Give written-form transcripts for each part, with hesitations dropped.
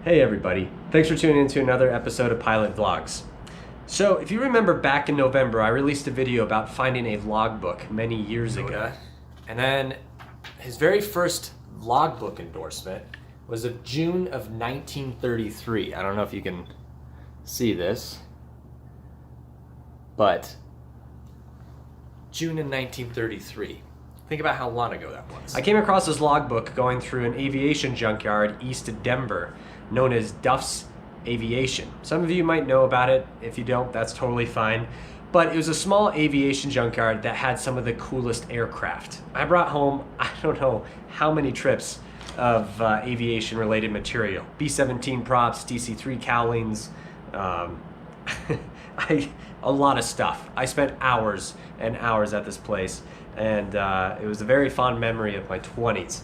Hey everybody, thanks for tuning in to another episode of Pilot Vlogs. So if you remember back in November, I released a video about finding a logbook many years ago. And then his very first logbook endorsement was of June of 1933. I don't know if you can see this, but June in 1933. Think about how long ago that was. I came across this logbook going through an aviation junkyard east of Denver, known as Duff's Aviation. Some of you might know about it. If you don't, that's totally fine. But it was a small aviation junkyard that had some of the coolest aircraft. I brought home, I don't know how many trips of aviation-related material. B-17 props, DC-3 cowlings, a lot of stuff. I spent hours and hours at this place, and it was a very fond memory of my 20s.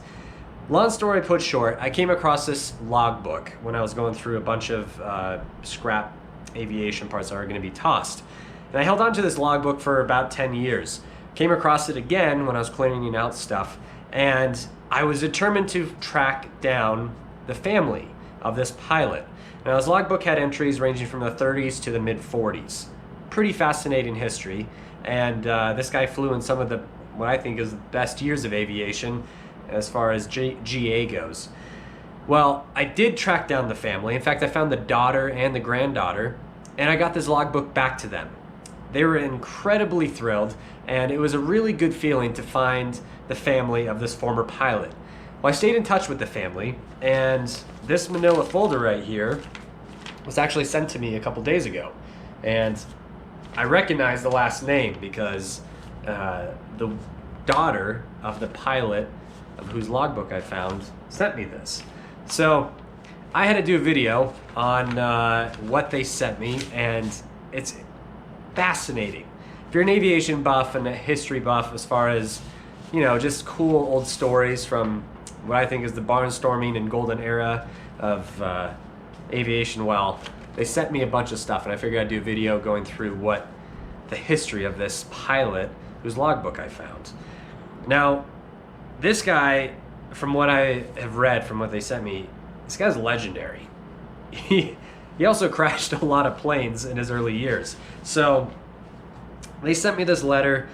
Long story put short, I came across this logbook when I was going through a bunch of scrap aviation parts that are going to be tossed. And I held on to this logbook for about 10 years. Came across it again when I was cleaning out stuff, and I was determined to track down the family of this pilot. Now, this logbook had entries ranging from the 30s to the mid-40s. Pretty fascinating history, and this guy flew in some of the, what I think is the best years of aviation as far as GA goes. Well, I did track down the family. In fact, I found the daughter and the granddaughter, and I got this logbook back to them. They were incredibly thrilled, and it was a really good feeling to find the family of this former pilot. Well, I stayed in touch with the family, and this manila folder right here was actually sent to me a couple days ago. And I recognize the last name because the daughter of the pilot of whose logbook I found sent me this. So I had to do a video on what they sent me, and it's fascinating. If you're an aviation buff and a history buff as far as, you know, just cool old stories from what I think is the barnstorming and golden era of aviation, well, they sent me a bunch of stuff, and I figured I'd do a video going through what the history of this pilot whose logbook I found. Now, this guy, from what I have read, from what they sent me, this guy's legendary. He also crashed a lot of planes in his early years. So they sent me this letter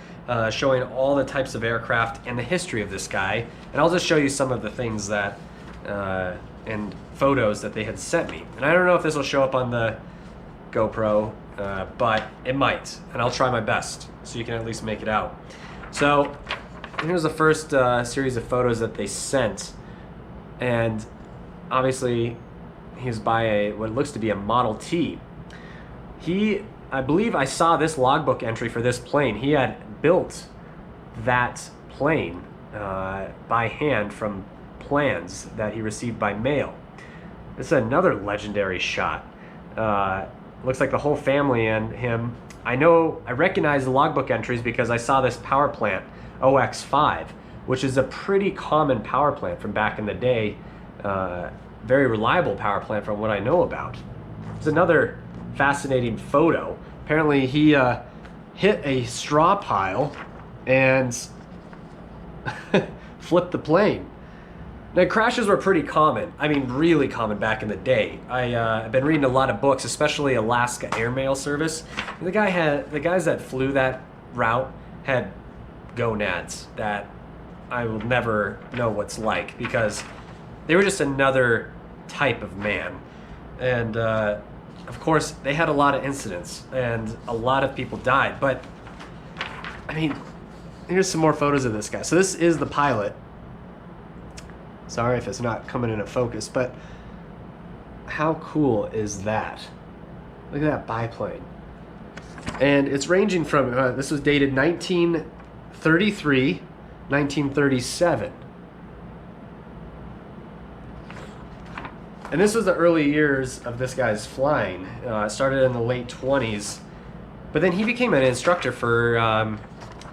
showing all the types of aircraft and the history of this guy. And I'll just show you some of the things that, and photos that they had sent me. And I don't know if this will show up on the GoPro, but it might. And I'll try my best so you can at least make it out. So here's the first series of photos that they sent, and obviously he's by what looks to be a Model T. I believe I saw this logbook entry for this plane. He had built that plane by hand from plans that he received by mail. This is another legendary shot. Looks like the whole family and him. I recognize the logbook entries because I saw this power plant, OX5, which is a pretty common power plant from back in the day. Very reliable power plant from what I know about. It's another fascinating photo. Apparently he hit a straw pile and flipped the plane. Now, crashes were pretty common. I mean, really common back in the day. I've been reading a lot of books, especially Alaska Airmail Service. The guys that flew that route had gonads that I will never know what's like, because they were just another type of man. And of course they had a lot of incidents and a lot of people died, but I mean, here's some more photos of this guy. So this is the pilot. Sorry if it's not coming into focus, but how cool is that? Look at that biplane. And it's ranging from, this was dated 1933, 1937. And this was the early years of this guy's flying. It started in the late 20s. But then he became an instructor for,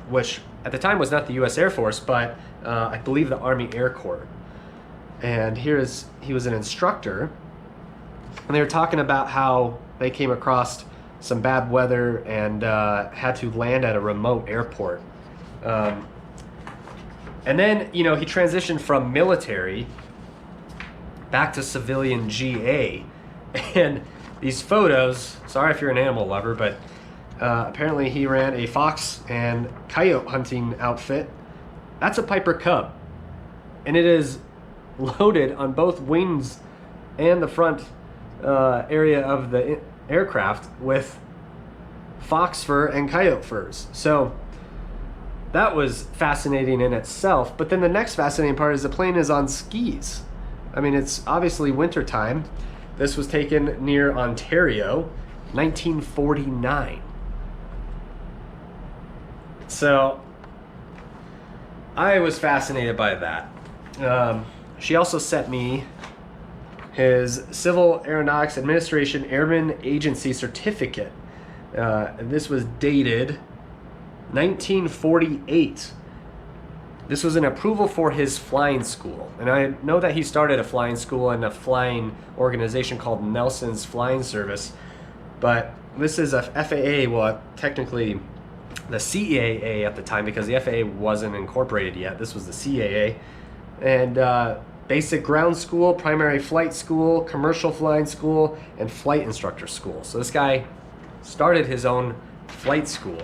which at the time was not the U.S. Air Force, but I believe the Army Air Corps. And he was an instructor. And they were talking about how they came across some bad weather and had to land at a remote airport. And then, you know, he transitioned from military back to civilian GA. And these photos, sorry if you're an animal lover, but apparently he ran a fox and coyote hunting outfit. That's a Piper Cub. And it is loaded on both wings and the front area of the aircraft with fox fur and coyote furs. So that was fascinating in itself. But then the next fascinating part is the plane is on skis. I mean, it's obviously wintertime. This was taken near Ontario, 1949. So I was fascinated by that. She also sent me his Civil Aeronautics Administration Airman Agency certificate. This was dated 1948. This was an approval for his flying school. And I know that he started a flying school and a flying organization called Nelson's Flying Service. But this is a FAA, well, technically the CAA at the time, because the FAA wasn't incorporated yet. This was the CAA. And basic ground school, primary flight school, commercial flying school, and flight instructor school. So this guy started his own flight school.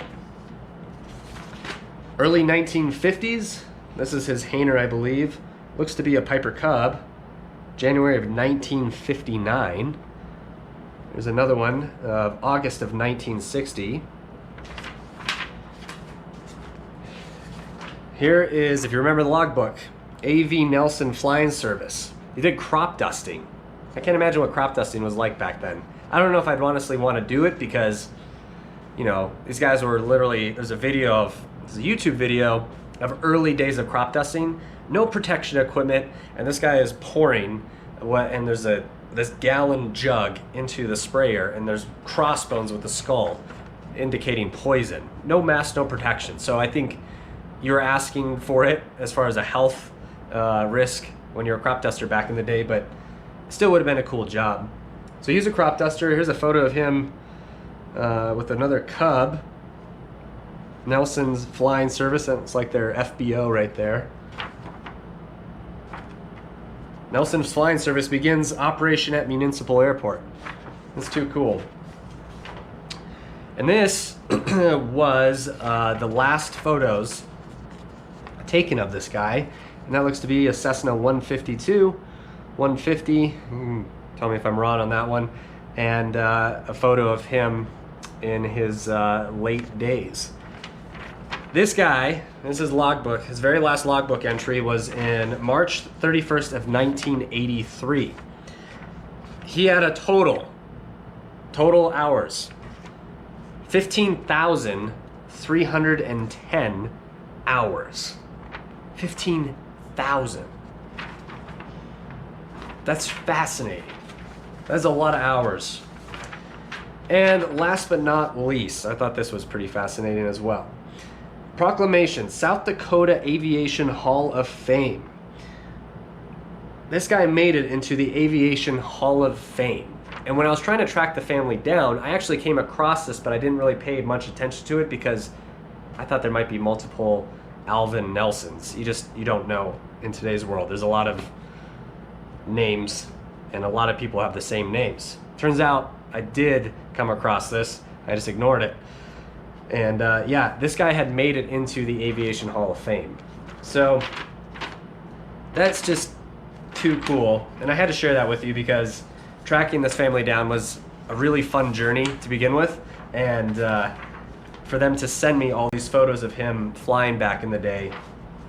Early 1950s, this is his Hainer, I believe. Looks to be a Piper Cub. January of 1959. There's another one of August of 1960. Here is, if you remember the logbook, A.V. Nelson Flying Service. He did crop dusting. I can't imagine what crop dusting was like back then. I don't know if I'd honestly want to do it because, you know, these guys were literally, there's a YouTube video of early days of crop dusting, no protection equipment, and this guy is pouring and there's this gallon jug into the sprayer, and there's crossbones with the skull indicating poison. No mask, no protection. So I think you're asking for it as far as a health risk when you're a crop duster back in the day, but still would have been a cool job. So he's a crop duster. Here's a photo of him with another Cub. Nelson's Flying Service, that's like their FBO right there. Nelson's Flying Service begins operation at Municipal Airport. That's too cool. And this was the last photos taken of this guy, and that looks to be a Cessna 152, 150. Tell me if I'm wrong on that one. And a photo of him in his late days. This guy, this is logbook. His very last logbook entry was in March 31st of 1983. He had a total hours, 15,310 hours. 15,000. That's fascinating. That's a lot of hours. And last but not least, I thought this was pretty fascinating as well. Proclamation, South Dakota Aviation Hall of Fame. This guy made it into the Aviation Hall of Fame. And when I was trying to track the family down, I actually came across this, but I didn't really pay much attention to it because I thought there might be multiple Alvin Nelsons. You don't know in today's world. There's a lot of names and a lot of people have the same names. Turns out I did come across this. I just ignored it. And yeah, this guy had made it into the Aviation Hall of Fame. So that's just too cool. And I had to share that with you because tracking this family down was a really fun journey to begin with. And for them to send me all these photos of him flying back in the day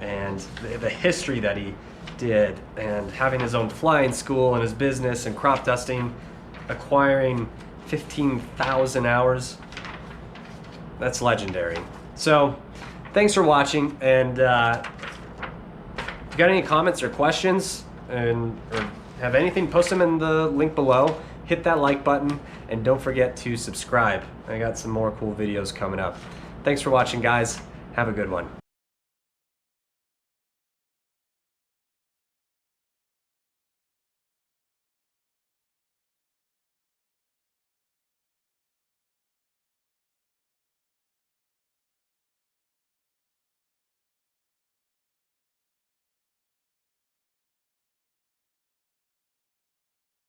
and the history that he did, and having his own flying school and his business and crop dusting, acquiring 15,000 hours. That's legendary. So thanks for watching, and if you got any comments or questions or have anything, post them in the link below. Hit that like button and don't forget to subscribe. I got some more cool videos coming up. Thanks for watching, guys. Have a good one.